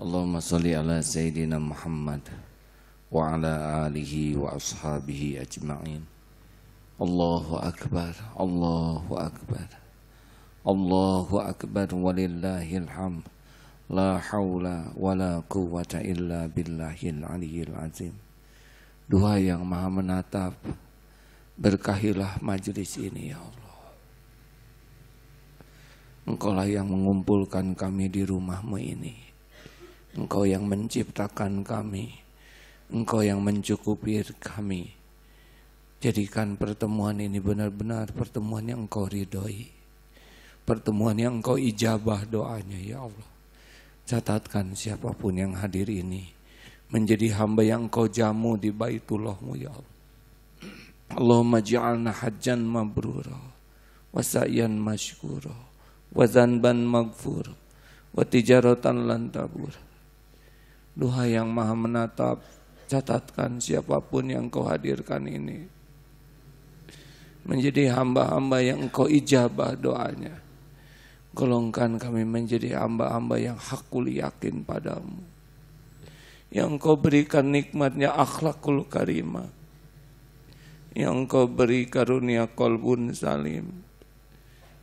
Allahumma salli ala Sayyidina Muhammad wa ala alihi wa ashabihi ajma'in. Allahu Akbar, Allahu Akbar, Allahu Akbar, walillahil hamd. La haula wa la quwwata illa billahil aliyyil azim. Doa yang maha menatap, berkahilah majelis ini ya Allah. Engkaulah yang mengumpulkan kami di rumahmu ini. Engkau yang menciptakan kami, Engkau yang mencukupi kami. Jadikan pertemuan ini benar-benar pertemuan yang Engkau ridhoi, pertemuan yang Engkau ijabah doanya ya Allah. Catatkan siapapun yang hadir ini menjadi hamba yang Engkau jamu di Baitullah-Mu ya Allah. Allahumma ja'alna hajjan mabrura wa sa'yan mashkura wa zanban maghfura wa tijaratan lan tabur. Doa yang maha menatap, catatkan siapapun yang Kau hadirkan ini menjadi hamba-hamba yang Engkau ijabah doanya. Golongkan kami menjadi hamba-hamba yang hakul yakin padamu, yang Engkau berikan nikmatnya akhlakul karimah, yang Engkau beri karunia qalbun salim,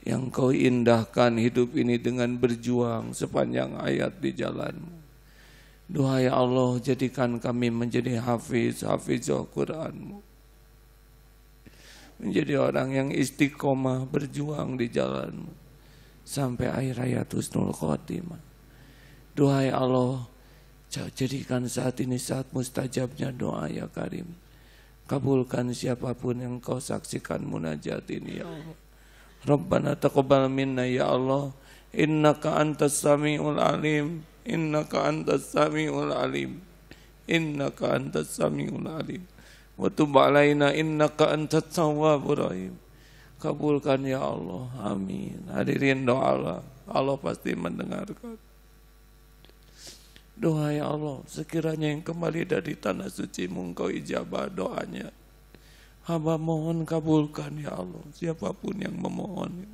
yang Engkau indahkan hidup ini dengan berjuang sepanjang hayat di jalan-Mu. Doa ya Allah, jadikan kami menjadi hafizah Quran-Mu, menjadi orang yang istiqomah berjuang di jalan-Mu sampai akhir hayat husnul khotimah. Doa ya Allah, jadikan saat ini saat mustajabnya doa ya Karim. Kabulkan siapapun yang Kau saksikan munajat ini ya Allah. Rabbana taqabbal minna ya Allah, innaka antas samiul alim, innaka antas samiul alim, innaka antas samiul alim, wa tub alaina innaka antat tawwabur rahim. Kabulkan ya Allah, amin. Hadirin doa Allah pasti mendengarkan. Doa ya Allah, sekiranya yang kembali dari tanah suci-Mu Engkau ijabah doanya. Hamba mohon kabulkan ya Allah, siapapun yang memohon.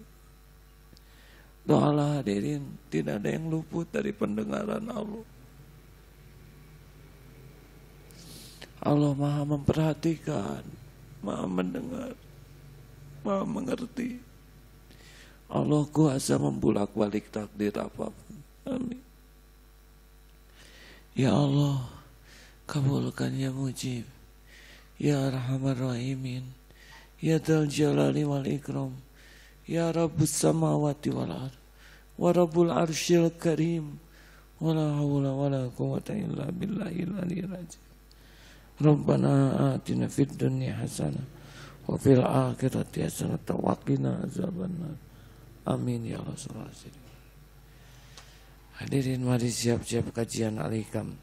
Doalah hadirin, tidak ada yang luput dari pendengaran Allah. Allah maha memperhatikan, maha mendengar, maha mengerti. Allah kuasa membulak-balik takdir apapun. Amin. Ya Allah, kabulkan ya Mujib, ya Arhamar Rahimin, ya Dzal Jalali wal Ikram, ya Rabbus Samawati wal Ardh, wa Rabbul Arsyil Karim, wa la haula wa la quwwata illa billahil aliyyil azim. Rabbana atina fid dunya hasanah wa fil akhirati hasanah wa qina azabannar. Amin ya Allah sallallahu alaihi wasallam. Hadirin, mari siap-siap kajian Al-Hikam.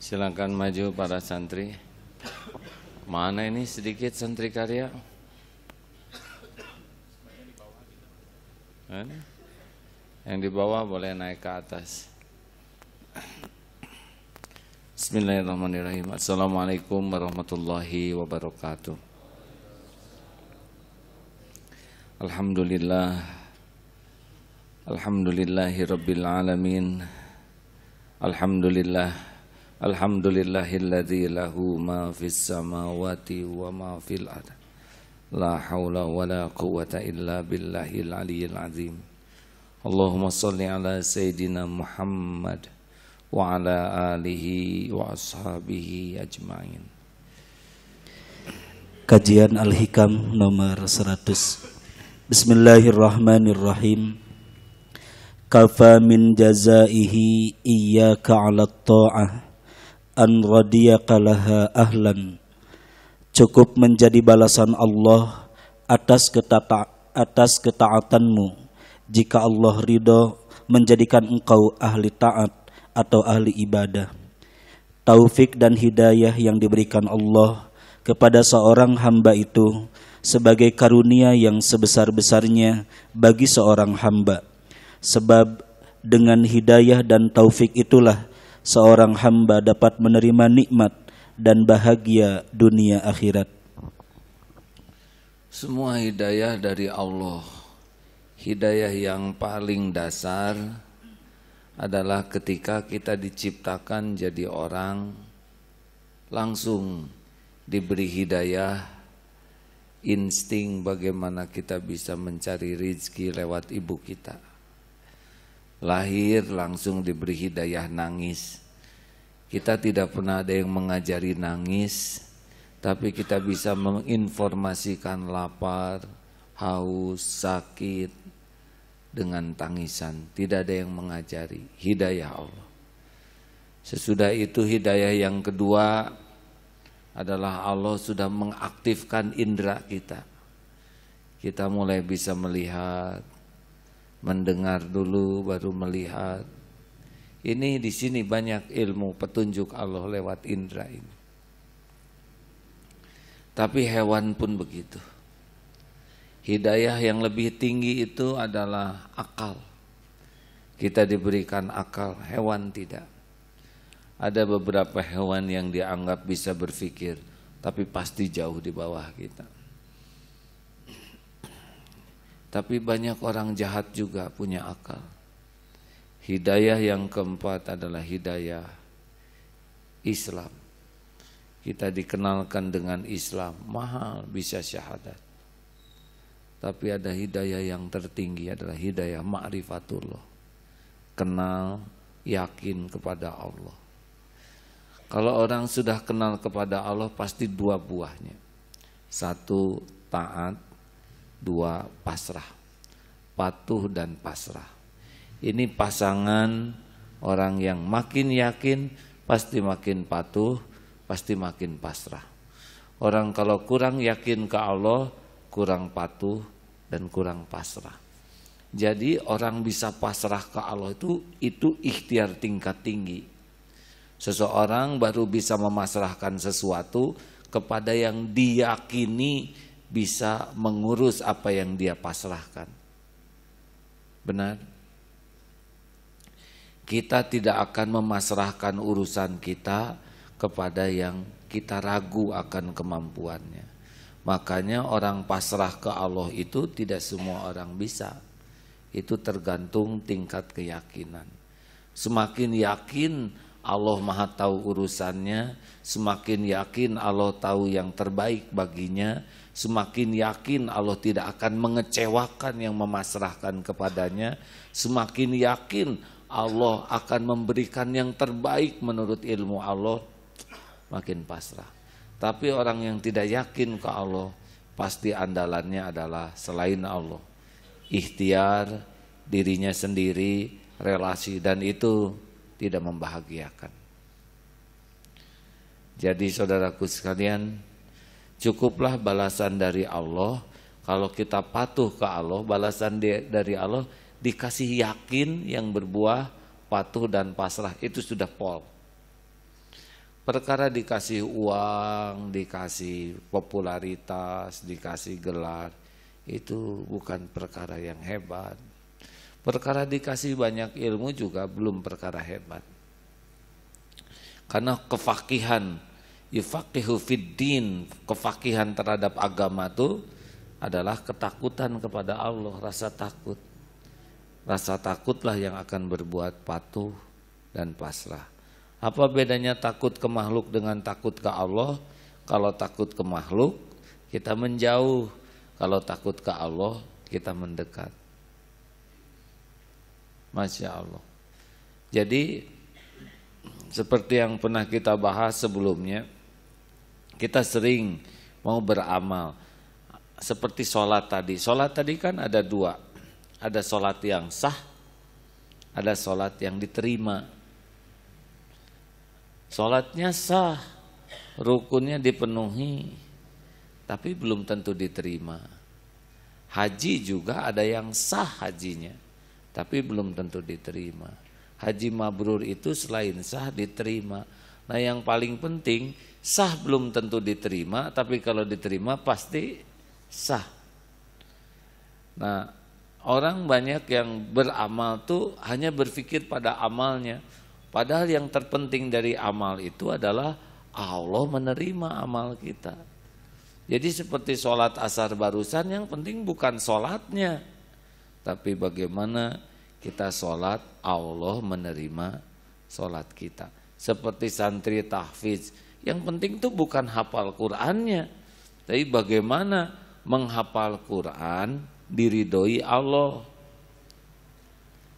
Silakan maju para santri. Mana ini sedikit santri karya? Yang di bawah boleh naik ke atas. Bismillahirrahmanirrahim. Assalamualaikum warahmatullahi wabarakatuh. Alhamdulillah. Alhamdulillahi rabbil alamin. Alhamdulillah Alhamdulillahilladzi lahu ma fis samawati wa ma fil ardh. La haula wa la quwwata illa billahil aliyyil azim. Allahumma shalli ala sayyidina Muhammad wa ala alihi wa ashabihi ajmain. Kajian Al-Hikam nomor 100. Bismillahirrahmanirrahim. Kafa min jazaihi iyyaka 'alat ta'ah an radiyaka laha ahlan. Cukup menjadi balasan Allah atas ketaatanmu jika Allah ridho menjadikan engkau ahli taat atau ahli ibadah. Taufik dan hidayah yang diberikan Allah kepada seorang hamba itu sebagai karunia yang sebesar-besarnya bagi seorang hamba. Sebab dengan hidayah dan taufik itulah seorang hamba dapat menerima nikmat dan bahagia dunia akhirat. Semua hidayah dari Allah. Hidayah yang paling dasar adalah ketika kita diciptakan jadi orang, langsung diberi hidayah, insting bagaimana kita bisa mencari rezeki lewat ibu kita. Lahir langsung diberi hidayah nangis. Kita tidak pernah ada yang mengajari nangis, tapi kita bisa menginformasikan lapar, haus, sakit dengan tangisan. Tidak ada yang mengajari. Hidayah Allah. Sesudah itu hidayah yang kedua adalah Allah sudah mengaktifkan indera kita. Kita mulai bisa melihat, mendengar dulu baru melihat. Ini di sini banyak ilmu petunjuk Allah lewat indera ini. Tapi hewan pun begitu. Hidayah yang lebih tinggi itu adalah akal. Kita diberikan akal, hewan tidak. Ada beberapa hewan yang dianggap bisa berpikir, tapi pasti jauh di bawah kita. Tapi banyak orang jahat juga punya akal. Hidayah yang keempat adalah hidayah Islam. Kita dikenalkan dengan Islam, mahal bisa syahadat. Tapi ada hidayah yang tertinggi adalah hidayah ma'rifatullah. Kenal, yakin kepada Allah. Kalau orang sudah kenal kepada Allah pasti dua buahnya. Satu taat, dua pasrah. Patuh dan pasrah. Ini pasangan orang yang makin yakin pasti makin patuh, pasti makin pasrah. Orang kalau kurang yakin ke Allah, kurang patuh dan kurang pasrah. Jadi orang bisa pasrah ke Allah itu ikhtiar tingkat tinggi. Seseorang baru bisa memasrahkan sesuatu kepada yang diyakini bisa mengurus apa yang dia pasrahkan. Benar? Kita tidak akan memasrahkan urusan kita kepada yang kita ragu akan kemampuannya. Makanya orang pasrah ke Allah itu tidak semua orang bisa. Itu tergantung tingkat keyakinan. Semakin yakin Allah Maha tahu urusannya, semakin yakin Allah tahu yang terbaik baginya, semakin yakin Allah tidak akan mengecewakan yang memasrahkan kepadanya, semakin yakin Allah akan memberikan yang terbaik menurut ilmu Allah, makin pasrah. Tapi orang yang tidak yakin ke Allah, pasti andalannya adalah selain Allah. Ikhtiar, dirinya sendiri, relasi, dan itu tidak membahagiakan. Jadi saudaraku sekalian, cukuplah balasan dari Allah. Kalau kita patuh ke Allah, balasan dari Allah dikasih yakin yang berbuah patuh dan pasrah, itu sudah pol. Perkara dikasih uang, dikasih popularitas, dikasih gelar, itu bukan perkara yang hebat. Perkara dikasih banyak ilmu juga belum perkara hebat. Karena kefakihan, yufaqihu fiddin, kefakihan terhadap agama itu adalah ketakutan kepada Allah, rasa takut. Rasa takutlah yang akan berbuat patuh dan pasrah. Apa bedanya takut ke makhluk dengan takut ke Allah? Kalau takut ke makhluk, kita menjauh. Kalau takut ke Allah, kita mendekat. Masya Allah. Jadi seperti yang pernah kita bahas sebelumnya, kita sering mau beramal. Seperti sholat tadi. Sholat tadi kan ada dua. Ada sholat yang sah, ada sholat yang diterima. Sholatnya sah, rukunnya dipenuhi, tapi belum tentu diterima. Haji juga ada yang sah hajinya, tapi belum tentu diterima. Haji mabrur itu selain sah diterima. Nah yang paling penting, sah belum tentu diterima, tapi kalau diterima pasti sah. Nah orang banyak yang beramal tuh hanya berpikir pada amalnya. Padahal yang terpenting dari amal itu adalah Allah menerima amal kita. Jadi seperti sholat asar barusan, yang penting bukan sholatnya, tapi bagaimana kita sholat Allah menerima sholat kita. Seperti santri tahfidz, yang penting itu bukan hafal Qur'annya, tapi bagaimana menghafal Qur'an diridhoi Allah.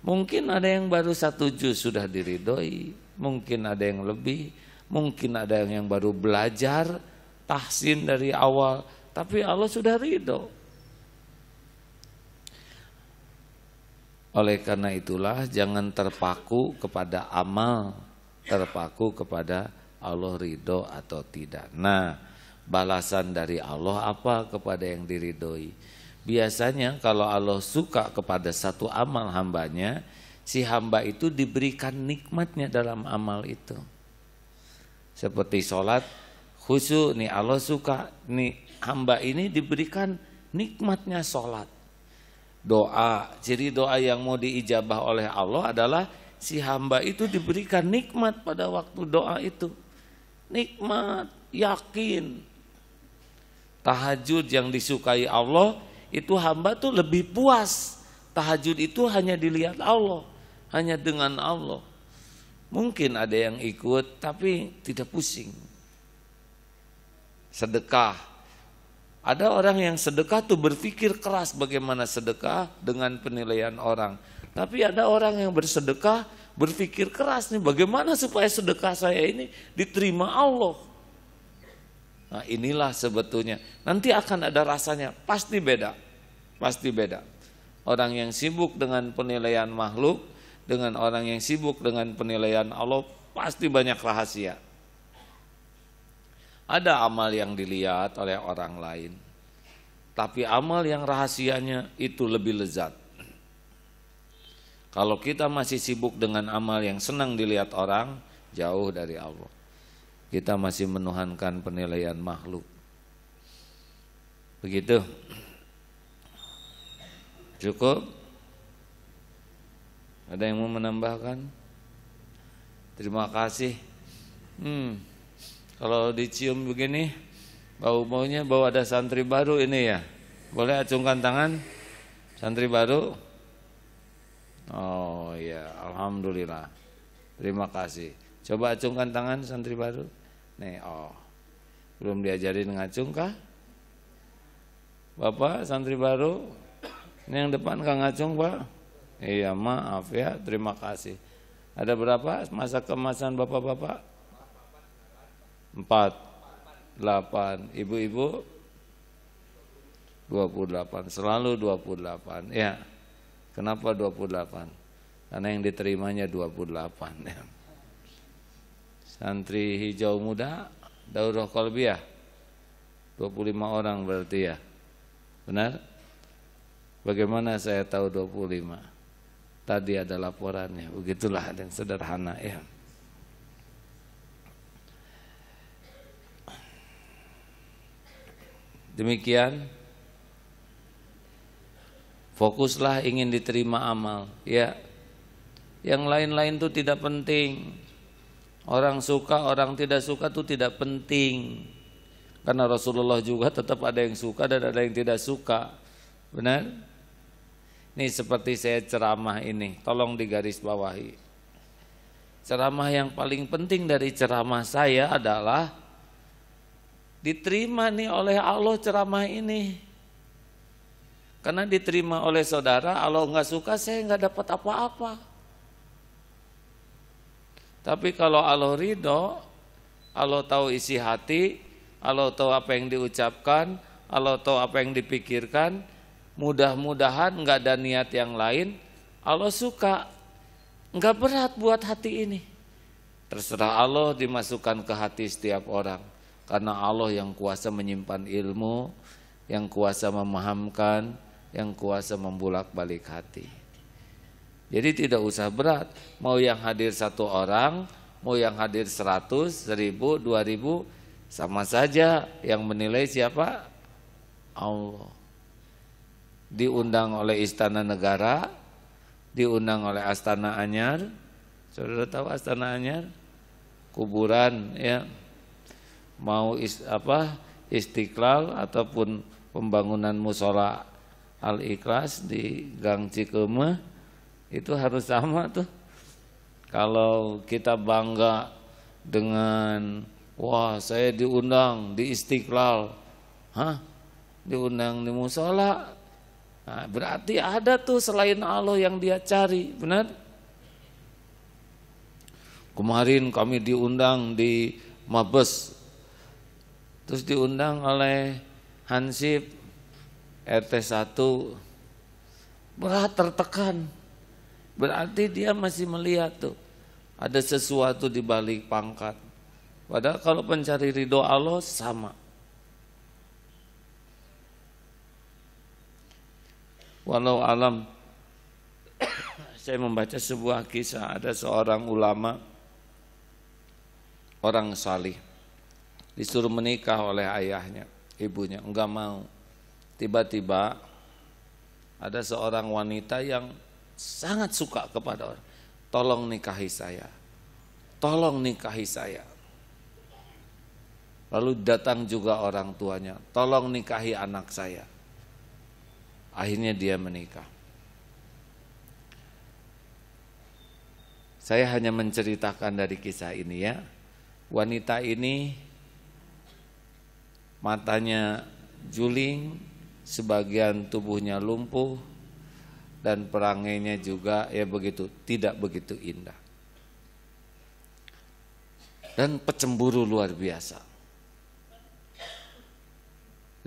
Mungkin ada yang baru 1 juz sudah diridhoi, mungkin ada yang lebih, mungkin ada yang baru belajar tahsin dari awal, tapi Allah sudah ridho. Oleh karena itulah jangan terpaku kepada amal, terpaku kepada Allah ridho atau tidak. Nah, balasan dari Allah apa kepada yang diridhoi? Biasanya kalau Allah suka kepada satu amal hambanya, si hamba itu diberikan nikmatnya dalam amal itu. Seperti sholat khusyuk nih, Allah suka nih hamba ini diberikan nikmatnya sholat. Doa, ciri doa yang mau diijabah oleh Allah adalah si hamba itu diberikan nikmat pada waktu doa itu. Nikmat, yakin. Tahajud yang disukai Allah, itu hamba tuh lebih puas. Tahajud itu hanya dilihat Allah, hanya dengan Allah. Mungkin ada yang ikut tapi tidak pusing. Sedekah, ada orang yang sedekah tuh berpikir keras bagaimana sedekah dengan penilaian orang. Tapi ada orang yang bersedekah berpikir keras nih, bagaimana supaya sedekah saya ini diterima Allah. Nah inilah sebetulnya, nanti akan ada rasanya, pasti beda. Pasti beda. Orang yang sibuk dengan penilaian makhluk, dengan orang yang sibuk dengan penilaian Allah, pasti banyak rahasia. Ada amal yang dilihat oleh orang lain, tapi amal yang rahasianya itu lebih lezat. Kalau kita masih sibuk dengan amal yang senang dilihat orang, jauh dari Allah. Kita masih menuhankan penilaian makhluk. Begitu. Cukup? Ada yang mau menambahkan? Terima kasih. Kalau dicium begini, bau-baunya bau ada santri baru ini ya. Boleh acungkan tangan? Santri baru? Oh ya, alhamdulillah. Terima kasih. Coba acungkan tangan santri baru. Nih, oh. Belum diajarin ngacung kah? Bapak santri baru? Ini yang depan Kang Acung, Pak? Iya, maaf ya, terima kasih. Ada berapa masa kemasan bapak-bapak? 4, 8. Ibu-ibu? 28. Selalu 28. Ya. Kenapa 28? Karena yang diterimanya 28 ya. Santri hijau muda daurah qalbiyah 25 orang berarti ya. Benar? Bagaimana saya tahu 25? Tadi ada laporannya. Begitulah yang sederhana ya. Demikian. Fokuslah ingin diterima amal ya. Yang lain-lain itu tidak penting. Orang suka, orang tidak suka itu tidak penting. Karena Rasulullah juga tetap ada yang suka dan ada yang tidak suka. Benar? Ini seperti saya ceramah ini, tolong digarisbawahi. Ceramah yang paling penting dari ceramah saya adalah diterima nih oleh Allah ceramah ini. Karena diterima oleh saudara, Allah nggak suka saya nggak dapat apa-apa. Tapi kalau Allah ridho, Allah tahu isi hati, Allah tahu apa yang diucapkan, Allah tahu apa yang dipikirkan, mudah-mudahan nggak ada niat yang lain, Allah suka. Nggak berat buat hati ini. Terserah Allah dimasukkan ke hati setiap orang. Karena Allah yang kuasa menyimpan ilmu, yang kuasa memahamkan, yang kuasa membulak-balik hati. Jadi tidak usah berat. Mau yang hadir 1 orang, mau yang hadir 100, 1000, 2000, sama saja. Yang menilai siapa? Allah. Diundang oleh Istana Negara, diundang oleh Astana Anyar. Saudara tahu Astana Anyar? Kuburan ya. Mau Istiqlal ataupun pembangunan musola Al-Ikhlas di Gang Cikemeh, itu harus sama tuh. Kalau kita bangga dengan wah saya diundang di Istiqlal, diundang di musola, nah, berarti ada tuh selain Allah yang dia cari, benar? Kemarin kami diundang di Mabes, terus diundang oleh Hansip RT 1, berat tertekan, berarti dia masih melihat tuh ada sesuatu di balik pangkat. Padahal kalau pencari ridho Allah sama. Walau alam, saya membaca sebuah kisah, ada seorang ulama, orang salih, disuruh menikah oleh ayahnya, ibunya enggak mau. Tiba-tiba ada seorang wanita yang sangat suka kepada orang, tolong nikahi saya, tolong nikahi saya. Lalu datang juga orang tuanya, tolong nikahi anak saya. Akhirnya dia menikah. Saya hanya menceritakan dari kisah ini ya. Wanita ini matanya juling, sebagian tubuhnya lumpuh, dan perangainya juga ya begitu, tidak begitu indah. Dan pecemburu luar biasa.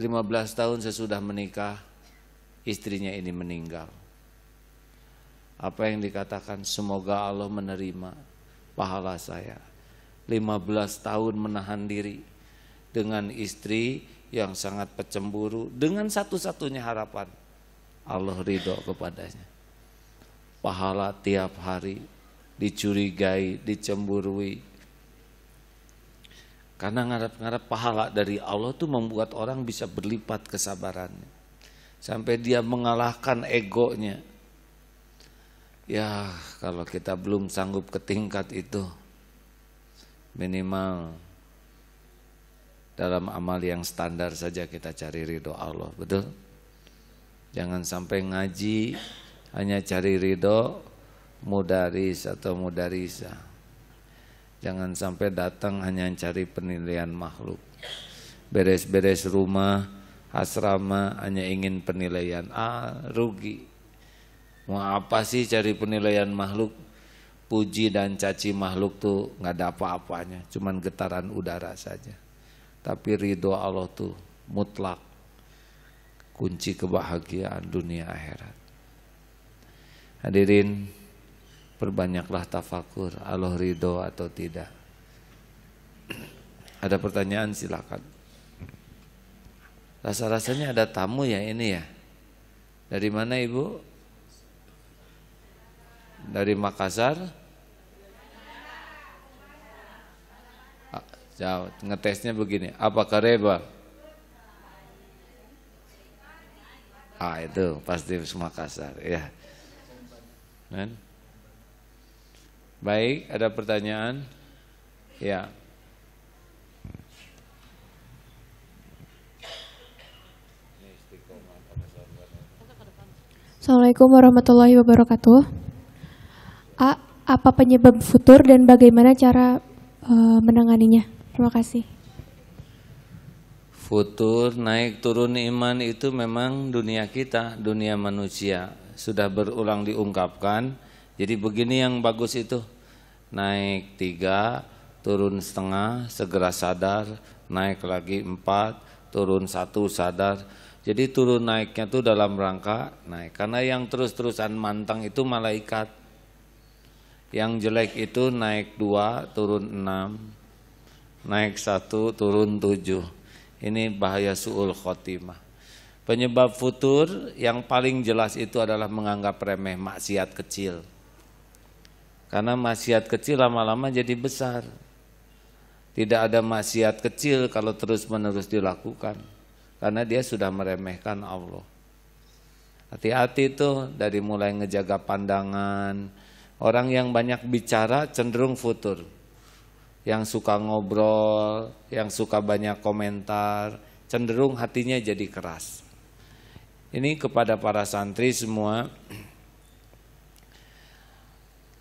15 tahun sesudah menikah, istrinya ini meninggal. Apa yang dikatakan, semoga Allah menerima pahala saya. 15 tahun menahan diri dengan istri yang sangat pecemburu, dengan satu-satunya harapan Allah ridho kepadanya. Pahala tiap hari dicurigai, dicemburui. Karena ngarep-ngarep pahala dari Allah tuh membuat orang bisa berlipat kesabarannya. Sampai dia mengalahkan egonya. Ya kalau kita belum sanggup ke tingkat itu, minimal dalam amal yang standar saja kita cari ridho Allah, betul? Jangan sampai ngaji hanya cari ridho mudaris atau mudarisa. Jangan sampai datang hanya cari penilaian makhluk. Beres-beres rumah, asrama hanya ingin penilaian. Rugi. Mau apa sih cari penilaian makhluk? Puji dan caci makhluk tuh nggak ada apa-apanya, cuman getaran udara saja. Tapi ridho Allah tuh mutlak, kunci kebahagiaan dunia akhirat. Hadirin, perbanyaklah tafakur, Allah ridho atau tidak. Ada pertanyaan silakan. Rasa-rasanya ada tamu ya ini ya. Dari mana Ibu? Dari Makassar? Jauh, ngetesnya begini, apa kareba? Itu pasti Makassar ya. Dan baik, ada pertanyaan? Ya. Assalamualaikum warahmatullahi wabarakatuh. apa penyebab futur dan bagaimana cara menanganinya? Terima kasih. Futur, naik turun iman itu memang dunia kita, dunia manusia. Sudah berulang diungkapkan. Jadi begini yang bagus itu. Naik 3, turun setengah, segera sadar. Naik lagi 4, turun 1, sadar. Jadi turun naiknya itu dalam rangka naik. Karena yang terus-terusan mantang itu malaikat. Yang jelek itu naik 2, turun 6. Naik 1, turun 7. Ini bahaya su'ul khotimah. Penyebab futur yang paling jelas itu adalah menganggap remeh maksiat kecil. Karena maksiat kecil lama-lama jadi besar. Tidak ada maksiat kecil kalau terus-menerus dilakukan. Karena dia sudah meremehkan Allah. Hati-hati tuh dari mulai ngejaga pandangan. Orang yang banyak bicara cenderung futur. Yang suka ngobrol, yang suka banyak komentar, cenderung hatinya jadi keras. Ini kepada para santri semua,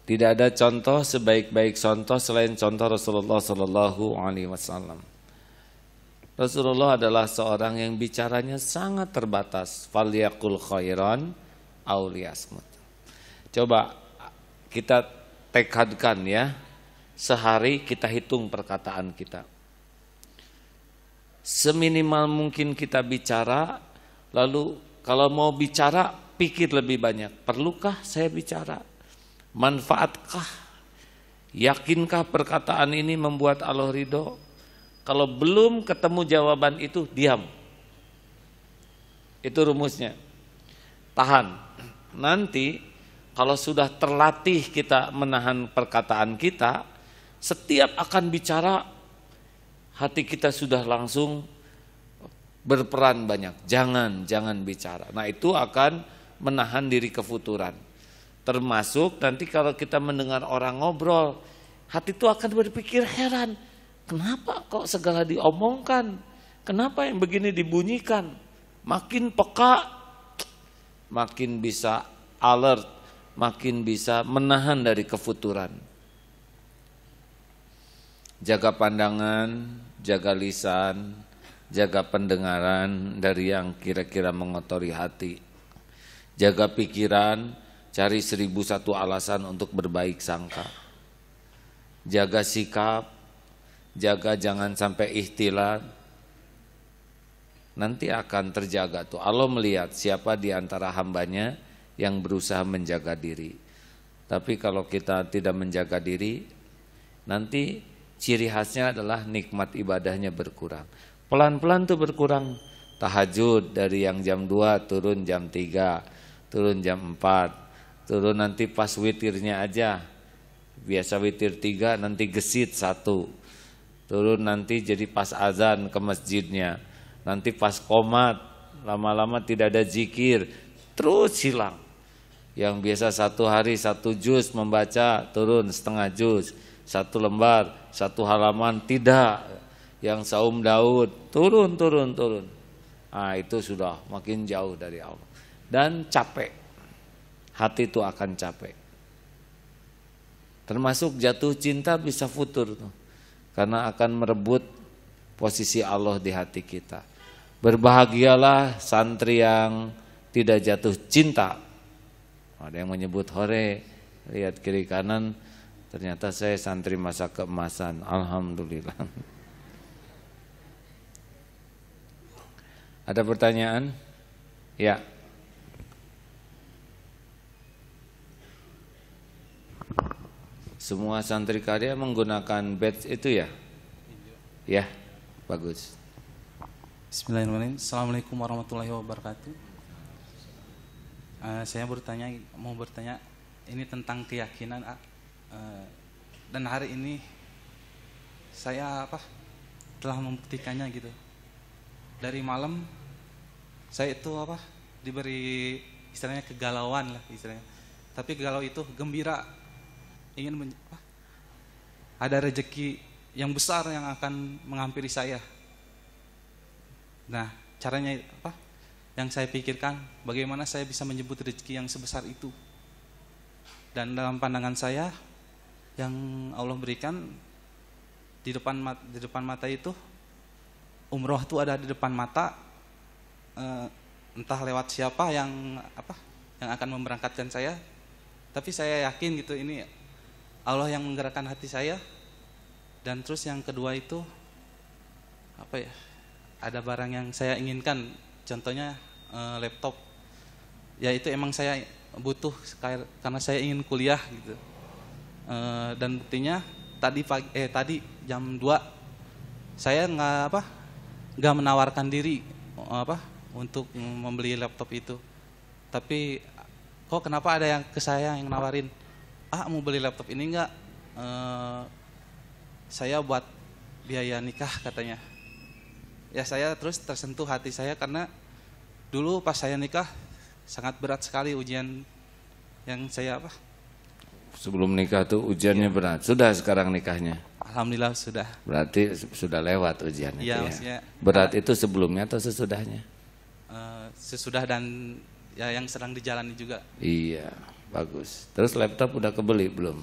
tidak ada contoh sebaik-baik contoh selain contoh Rasulullah Sallallahu Alaihi Wasallam. Rasulullah adalah seorang yang bicaranya sangat terbatas. Falyaqul khairan aw liyasmut. Coba kita tekadkan ya. Sehari kita hitung perkataan kita. Seminimal mungkin kita bicara, lalu kalau mau bicara pikir lebih banyak. Perlukah saya bicara? Manfaatkah? Yakinkah perkataan ini membuat Allah ridho? Kalau belum ketemu jawaban itu, diam. Itu rumusnya. Tahan. Nanti kalau sudah terlatih kita menahan perkataan kita, setiap akan bicara, hati kita sudah langsung berperan banyak. Jangan bicara. Nah itu akan menahan diri kefuturan. Termasuk nanti kalau kita mendengar orang ngobrol, hati itu akan berpikir heran. Kenapa kok segala diomongkan? Kenapa yang begini dibunyikan? Makin peka, makin bisa alert, makin bisa menahan dari kefuturan. Jaga pandangan, jaga lisan, jaga pendengaran dari yang kira-kira mengotori hati. Jaga pikiran, cari 1001 alasan untuk berbaik sangka. Jaga sikap, jaga jangan sampai ikhtilat. Nanti akan terjaga tuh. Allah melihat siapa di antara hambanya yang berusaha menjaga diri. Tapi kalau kita tidak menjaga diri, nanti ciri khasnya adalah nikmat ibadahnya berkurang. Pelan-pelan tuh berkurang. Tahajud dari yang jam 2 turun jam 3, turun jam 4, turun nanti pas witirnya aja. Biasa witir 3 nanti gesit 1. Turun nanti jadi pas azan ke masjidnya. Nanti pas qomat lama-lama tidak ada zikir, terus hilang. Yang biasa 1 hari 1 juz membaca, turun setengah juz. 1 lembar, 1 halaman, tidak. Yang saum Daud, turun. Nah itu sudah makin jauh dari Allah. Dan capek. Hati itu akan capek. Termasuk jatuh cinta bisa futur tuh. Karena akan merebut posisi Allah di hati kita. Berbahagialah santri yang tidak jatuh cinta. Ada yang menyebut hore, lihat kiri kanan, ternyata saya santri masa keemasan. Alhamdulillah. Ada pertanyaan? Ya. Semua santri karya menggunakan badge itu ya? Ya, bagus. Bismillahirrahmanirrahim. Assalamualaikum warahmatullahi wabarakatuh. Saya mau bertanya ini tentang keyakinan. Dan hari ini saya telah membuktikannya gitu. Dari malam saya itu diberi istilahnya kegalauan lah istilahnya. Tapi galau itu gembira, ingin ada rezeki yang besar yang akan menghampiri saya. Nah, caranya yang saya pikirkan, bagaimana saya bisa menyebut rezeki yang sebesar itu. Dan dalam pandangan saya, yang Allah berikan di depan mata itu, umroh itu ada di depan mata, entah lewat siapa yang akan memberangkatkan saya, tapi saya yakin gitu ini Allah yang menggerakkan hati saya. Dan terus yang kedua itu ada barang yang saya inginkan, contohnya laptop, ya itu emang saya butuh karena saya ingin kuliah gitu. Dan buktinya tadi jam 2 saya nggak menawarkan diri untuk membeli laptop itu, tapi kok kenapa ada yang ke saya yang nawarin, mau beli laptop ini nggak, saya buat biaya nikah katanya. Ya saya terus tersentuh hati saya karena dulu pas saya nikah sangat berat sekali ujian yang saya Sebelum nikah tuh ujiannya berat. Sudah sekarang nikahnya? Alhamdulillah sudah. Berarti sudah lewat ujiannya. Iya, ya. maksudnya Berat itu sebelumnya atau sesudahnya? Sesudah dan ya yang sedang dijalani juga. Iya, bagus. Terus laptop udah kebeli belum?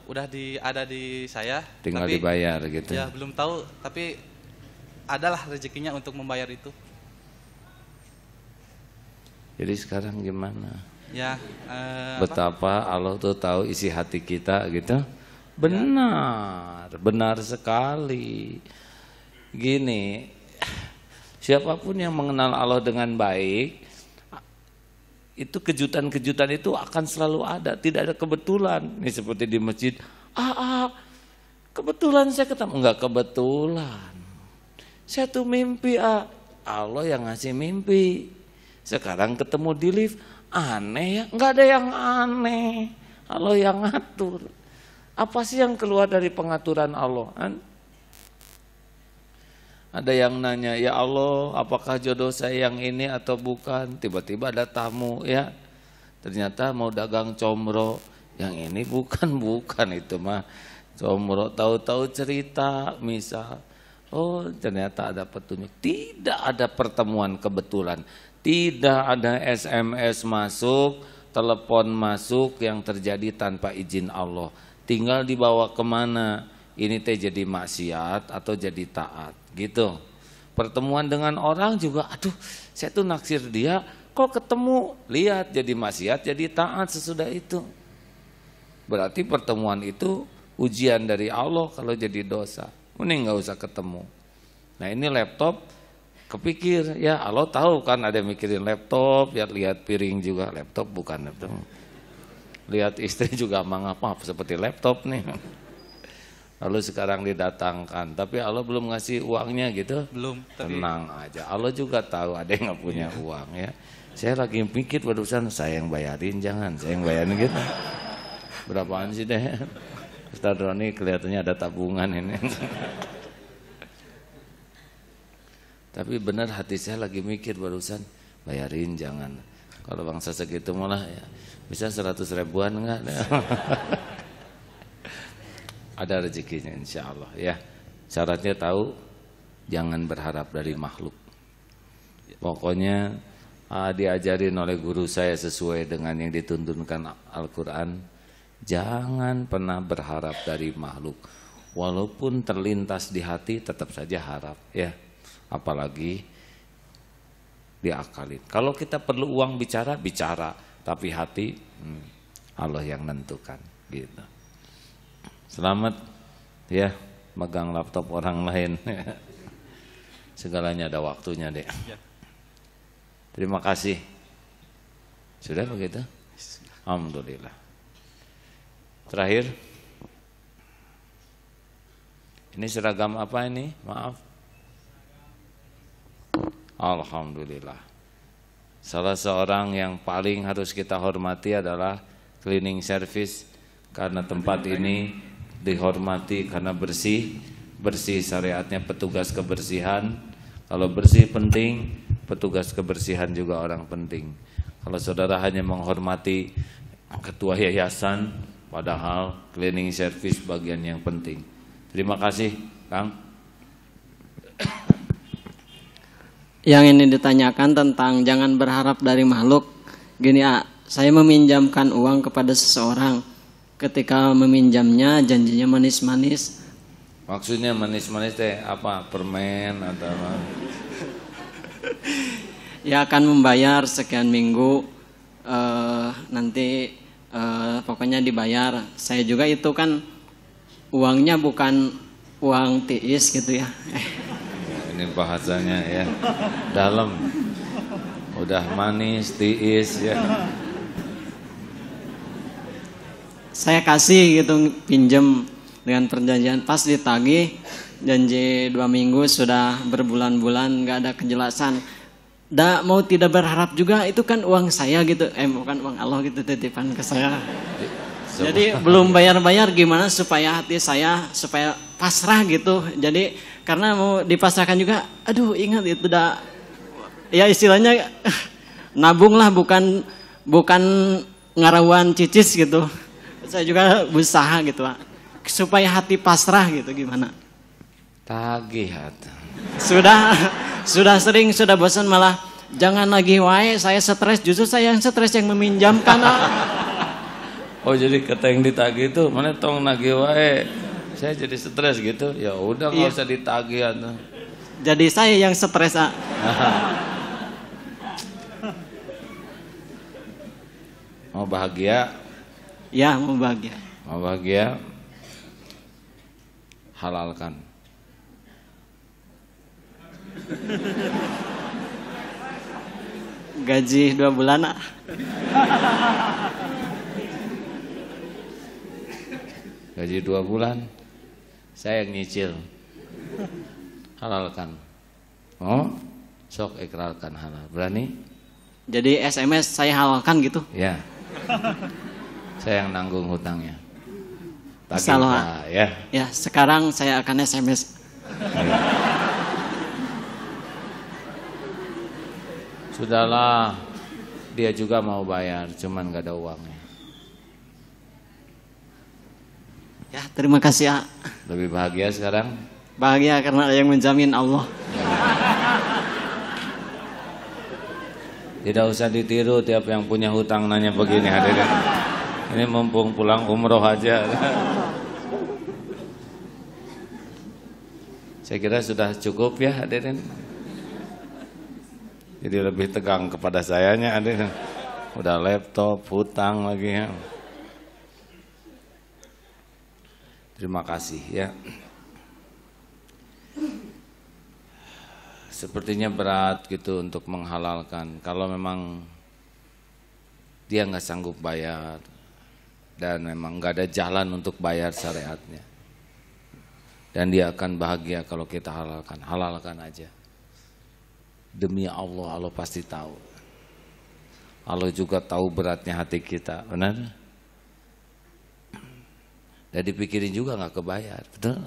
Udah ada di saya. Tinggal tapi, dibayar gitu. Ya belum tahu, tapi adalah rezekinya untuk membayar itu. Jadi sekarang gimana? Ya, betapa Allah tuh tahu isi hati kita gitu. Benar sekali. Gini, siapapun yang mengenal Allah dengan baik, itu kejutan-kejutan itu akan selalu ada, tidak ada kebetulan. Ini seperti di masjid, kebetulan saya ketemu, enggak kebetulan. Saya tuh mimpi, Allah yang ngasih mimpi. Sekarang ketemu di lift, aneh ya? Enggak ada yang aneh, Allah yang ngatur. Apa sih yang keluar dari pengaturan Allah? Ada yang nanya, ya Allah, apakah jodoh saya yang ini atau bukan? Tiba-tiba ada tamu ya, ternyata mau dagang comro, yang ini bukan itu mah comro. Tahu-tahu cerita misal, oh ternyata ada petunjuk. Tidak ada pertemuan kebetulan, tidak ada SMS masuk, telepon masuk yang terjadi tanpa izin Allah. Tinggal dibawa kemana, ini teh jadi maksiat atau jadi taat gitu. Pertemuan dengan orang juga, aduh saya tuh naksir dia, kok ketemu, lihat jadi maksiat jadi taat sesudah itu. Berarti pertemuan itu ujian dari Allah kalau jadi dosa. Mending nggak usah ketemu. Nah ini laptop, kepikir ya Allah tahu kan ada yang mikirin laptop, lihat piring juga laptop, bukan laptop. Lihat istri juga mengapa seperti laptop nih. Lalu sekarang didatangkan, tapi Allah belum ngasih uangnya gitu. Belum. Tenang aja, Allah juga tahu ada yang nggak punya uang ya. Saya lagi mikir barusan, saya yang bayarin, jangan saya yang bayarin gitu. Berapaan sih deh? Ustaz Roni kelihatannya ada tabungan ini. Tapi benar hati saya lagi mikir barusan, bayarin jangan. Kalau bangsa segitu malah ya, bisa 100 ribuan enggak? Ada rezekinya insya Allah ya. Syaratnya tahu, jangan berharap dari makhluk. Pokoknya diajarin oleh guru saya sesuai dengan yang dituntunkan Al-Quran. Jangan pernah berharap dari makhluk. Walaupun terlintas di hati tetap saja harap ya. Apalagi diakalin. Kalau kita perlu uang bicara, tapi hati Allah yang nentukan gitu. Selamat ya megang laptop orang lain. Segalanya ada waktunya deh. Terima kasih. Sudah begitu? Alhamdulillah. Terakhir, ini seragam apa ini? Maaf. Alhamdulillah. Salah seorang yang paling harus kita hormati adalah cleaning service, karena tempat ini dihormati karena bersih syariatnya petugas kebersihan. Kalau bersih penting, petugas kebersihan juga orang penting. Kalau saudara hanya menghormati ketua yayasan, padahal cleaning service bagian yang penting. Terima kasih, Kang. Yang ini ditanyakan tentang jangan berharap dari makhluk. Gini, saya meminjamkan uang kepada seseorang. ketika meminjamnya janjinya manis-manis. Maksudnya manis-manis teh apa? Permen atau apa? Ya akan membayar sekian minggu, nanti pokoknya dibayar. Saya juga itu kan uangnya bukan uang tiis gitu ya. Ini bahasanya ya dalam, udah manis tiis ya. Saya kasih gitu pinjem dengan perjanjian, pas ditagih janji 2 minggu sudah berbulan-bulan nggak ada kejelasan. Mau tidak berharap juga, itu kan uang saya gitu, bukan uang Allah gitu, titipan ke saya. Jadi belum bayar-bayar, gimana supaya hati saya supaya pasrah gitu. Jadi karena mau dipasrahkan juga, aduh ingat itu ya istilahnya nabung lah, bukan ngarawan cicis gitu. Saya juga berusaha gitu Pak, supaya hati pasrah gitu, gimana? Tagih hati. Sudah sering, sudah bosan, malah jangan lagi wae, saya stres, justru saya yang stres yang meminjamkan. Oh jadi kata yang ditagih itu mana tong nagih wae, saya jadi stres gitu. Ya udah nggak usah ditagih atuh. Jadi saya yang stres. Mau bahagia? Ya mau bahagia. Mau bahagia? Halalkan. Gaji 2 bulan. Gaji 2 bulan, saya yang nyicil. Halalkan. Oh, sok ikrarkan halal. Berani? Jadi SMS saya halalkan gitu? Ya. Saya yang nanggung hutangnya. Salah. Ya. Ya, sekarang saya akan SMS. Sudahlah, dia juga mau bayar, cuman gak ada uangnya. Ya, terima kasih ya. Lebih bahagia sekarang? Bahagia karena ada yang menjamin, Allah. Tidak usah ditiru tiap yang punya hutang nanya begini, hadirin. Ini mumpung pulang umroh aja. Saya kira sudah cukup ya hadirin. Jadi lebih tegang kepada sayanya hadirin. Udah laptop, hutang lagi ya. Terima kasih ya. Sepertinya berat gitu untuk menghalalkan. Kalau memang dia nggak sanggup bayar dan memang nggak ada jalan untuk bayar syariatnya, dan dia akan bahagia kalau kita halalkan. Halalkan aja. Demi Allah, Allah pasti tahu. Allah juga tahu beratnya hati kita, benar? Dan dipikirin juga nggak kebayar, betul?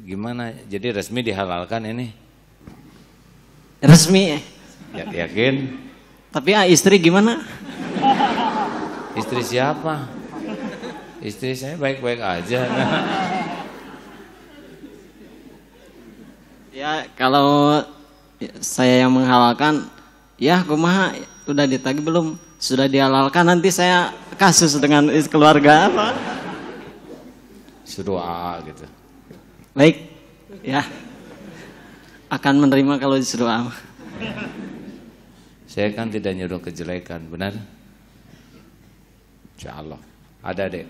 Gimana? Jadi resmi dihalalkan ini? Resmi. Ya, yakin? Tapi istri gimana? Istri siapa? Istri saya baik-baik aja. Ya kalau saya yang menghalalkan, ya kumaha, udah ditagih belum? Sudah dihalalkan, nanti saya kasus dengan keluarga apa? Suruh AA gitu. Baik, ya akan menerima kalau disuruh AA. Saya kan tidak nyuruh kejelekan, benar? Insya Allah. Ada deh.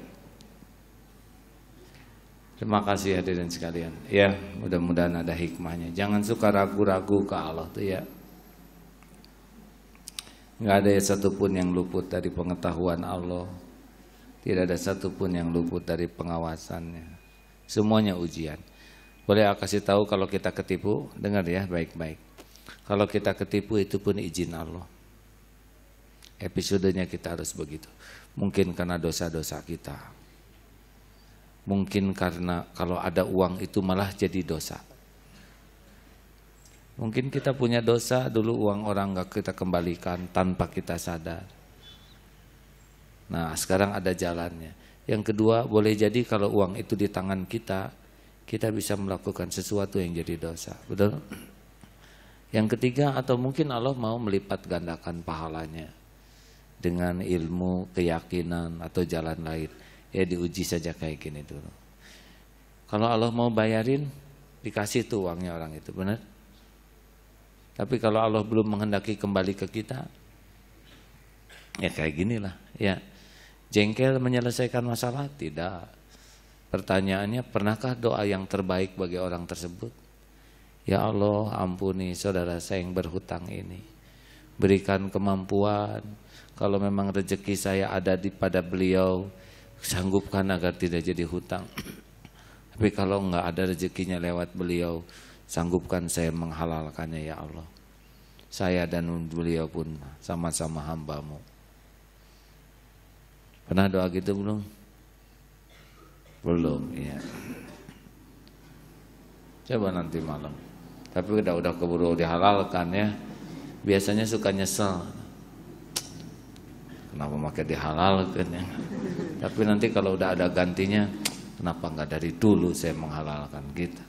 Terima kasih hadirin sekalian. Ya, mudah-mudahan ada hikmahnya. Jangan suka ragu-ragu ke Allah tuh ya. Nggak ada satupun yang luput dari pengetahuan Allah. Tidak ada satupun yang luput dari pengawasannya. Semuanya ujian. Boleh aku kasih tahu kalau kita ketipu? Dengar ya baik-baik. Kalau kita ketipu itu pun izin Allah. Episodenya kita harus begitu. Mungkin karena dosa-dosa kita. Mungkin karena kalau ada uang itu malah jadi dosa. Mungkin kita punya dosa dulu, uang orang gak kita kembalikan tanpa kita sadar. Nah sekarang ada jalannya. Yang kedua, boleh jadi kalau uang itu di tangan kita, kita bisa melakukan sesuatu yang jadi dosa. Betul? Yang ketiga, atau mungkin Allah mau melipat gandakan pahalanya. dengan ilmu, keyakinan atau jalan lain. Ya diuji saja kayak gini dulu. Kalau Allah mau bayarin, dikasih tuh uangnya orang itu, benar? Tapi kalau Allah belum menghendaki kembali ke kita, ya kayak ginilah. Ya, jengkel menyelesaikan masalah? Tidak. Pertanyaannya, pernahkah doa yang terbaik bagi orang tersebut? Ya Allah, ampuni saudara saya yang berhutang ini. Berikan kemampuan. Kalau memang rezeki saya ada pada beliau, sanggupkan agar tidak jadi hutang. Tapi kalau enggak ada rezekinya lewat beliau, sanggupkan saya menghalalkannya ya Allah. Saya dan beliau pun sama-sama hamba-Mu. Pernah doa gitu belum? Belum, ya. Coba nanti malam. Tapi udah keburu dihalalkan ya. Biasanya suka nyesel. Kenapa pakai dihalalkan ya? Tapi nanti kalau udah ada gantinya, kenapa enggak dari dulu saya menghalalkan kita?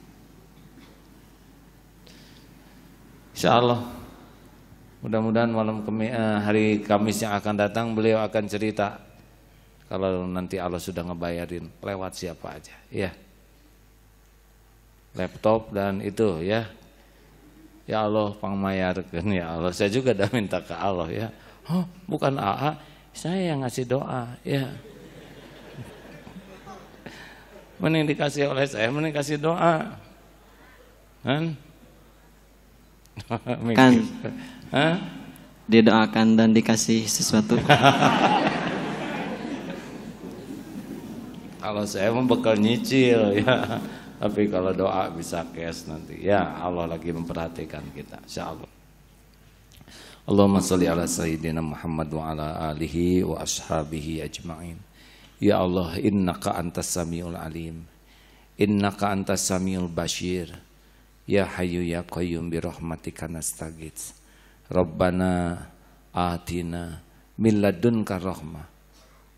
Insyaallah, mudah-mudahan hari Kamis yang akan datang beliau akan cerita. Kalau nanti Allah sudah ngebayarin lewat siapa aja, ya. Laptop dan itu ya. Ya Allah pangmayarkeun ya Allah. Saya juga udah minta ke Allah ya. Oh, bukan AA, saya yang ngasih doa ya. Mending dikasih oleh saya, mending kasih doa. Kan? Didoakan dan dikasih sesuatu. Kalau saya mau bekal nyicil ya. Tapi kalau doa bisa cash nanti. Ya Allah lagi memperhatikan kita, insyaallah. Allahumma sholli ala sayyidina Muhammad wa ala alihi wa ashabihi ajma'in. Ya Allah, innaka antas samiul alim. Innaka antas samiul bashir. Ya hayyu ya qayyum bi rahmatika nastaghits. Rabbana atina min ladunka rahmah.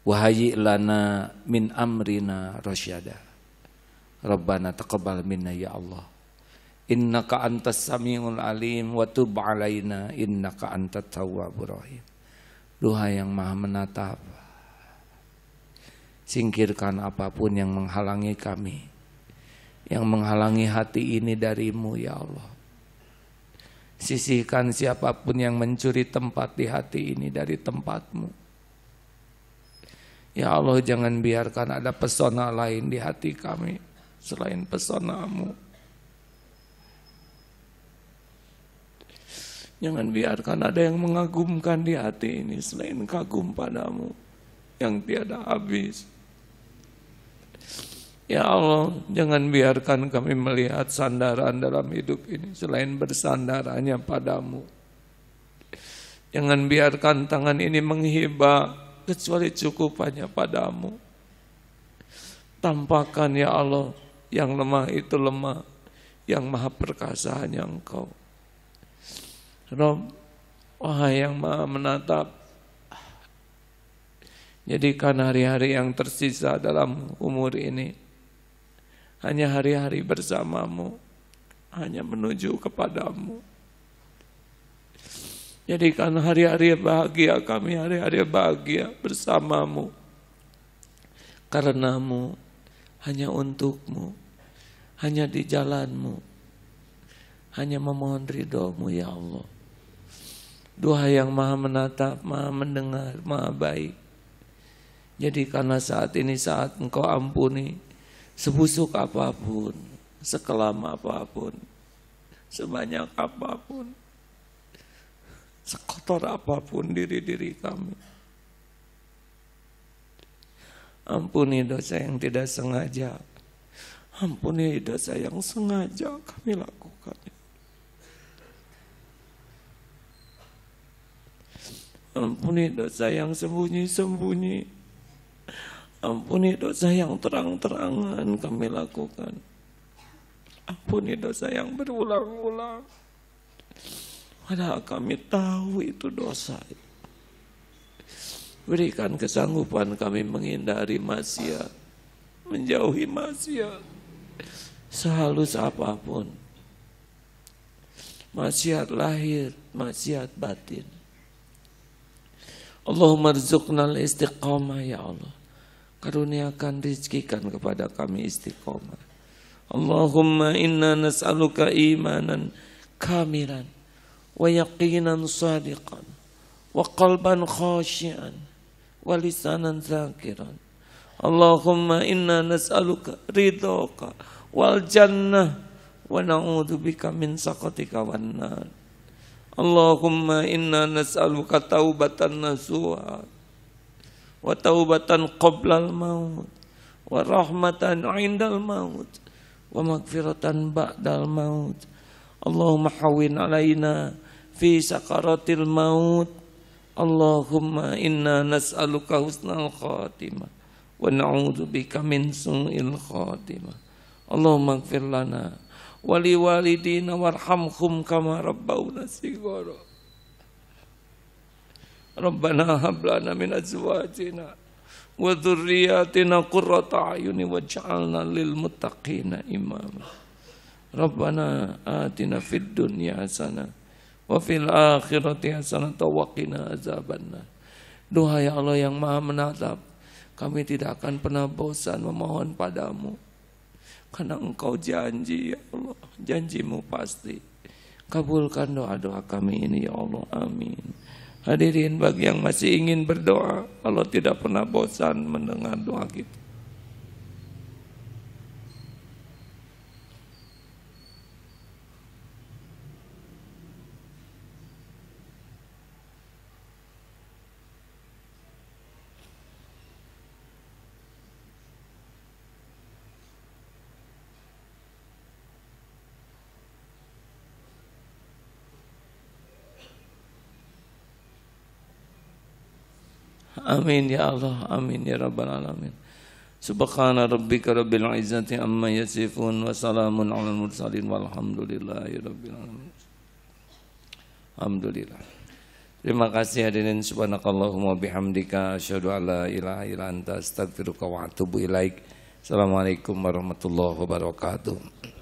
Wa hayyi lana min amrina rasyada. Rabbana taqabbal minna ya Allah. Innaka antas samiul alim wa tub alaina innaka antat tawwabur rahim. Duha yang Maha menatap, singkirkan apapun yang menghalangi kami, yang menghalangi hati ini darimu ya Allah. Sisihkan siapapun yang mencuri tempat di hati ini dari tempatmu. Ya Allah, jangan biarkan ada pesona lain di hati kami selain pesona-Mu. Jangan biarkan ada yang mengagumkan di hati ini selain kagum padamu yang tiada habis. Ya Allah, jangan biarkan kami melihat sandaran dalam hidup ini selain bersandarannya padamu. Jangan biarkan tangan ini menghibah kecuali cukup hanya padamu. Tampakkan ya Allah, yang lemah itu lemah, yang maha perkasa hanya Engkau. Rabb, wahai yang maha menatap, jadikan hari-hari yang tersisa dalam umur ini hanya hari-hari bersamamu, hanya menuju kepadamu. Jadikan hari-hari bahagia kami, hari-hari bahagia bersamamu, karenamu, hanya untukmu, hanya di jalanmu, hanya memohon ridhomu ya Allah. Doa yang maha menatap, maha mendengar, maha baik. Jadikanlah saat ini saat Engkau ampuni sebusuk apapun, sekelam apapun, sebanyak apapun, sekotor apapun diri-diri kami. Ampuni dosa yang tidak sengaja, ampuni dosa yang sengaja kami lakukan. Ampuni dosa yang sembunyi-sembunyi, ampuni dosa yang terang-terangan kami lakukan. Ampuni dosa yang berulang-ulang, padahal kami tahu itu dosa. Berikan kesanggupan kami menghindari maksiat, menjauhi maksiat sehalus apapun. Maksiat lahir, maksiat batin. Allahumma rzuqnal istiqamah ya Allah. Karuniakan rizkikan kepada kami istiqamah. Allahumma inna nas'aluka imanan kamilan wa yaqinan sadiqan wa qalban khashian wa lisanan zakiran. Allahumma inna nas'aluka ridhaka wal jannah wa na'udzubika min sakhatika wan nar. Allahumma inna nas'aluka taubatan nasuha wa taubatan qoblal maut wa rahmatan indal maut wa magfiratan ba'dal maut. Allahumma hawwin alaina fi sakaratil maut. Allahumma inna nas'aluka husnal khatimah wa na'udzubika min su'il khatimah. Allahumma ighfir lana wa liwalidina warhamhum kama rabbawna shighara. Rabbana hab lana min azwajina wa dhurriyyatina qurrata a'yunin waj'alna lil muttaqina imama. Rabbana atina fid dunya hasanah wa fil akhirati hasanah wa qina azabannar. Doa ya Allah yang Maha menatap, kami tidak akan pernah bosan memohon padamu, karena Engkau janji ya Allah, janjimu pasti. Kabulkan doa-doa kami ini ya Allah, amin. Hadirin, bagi yang masih ingin berdoa, Allah tidak pernah bosan mendengar doa kita. Amin ya Allah, amin ya Rabbal Alamin. Subhana rabbika rabbil izzati amma yasifun wa salamun alal mursalin walhamdulillahi rabbil alamin. Alhamdulillah. Terima kasih hadirin, subhanakallahumma bihamdika asyhadu an la ilaha illa anta astaghfiruka wa atubu ilaik. Assalamualaikum warahmatullahi wabarakatuh.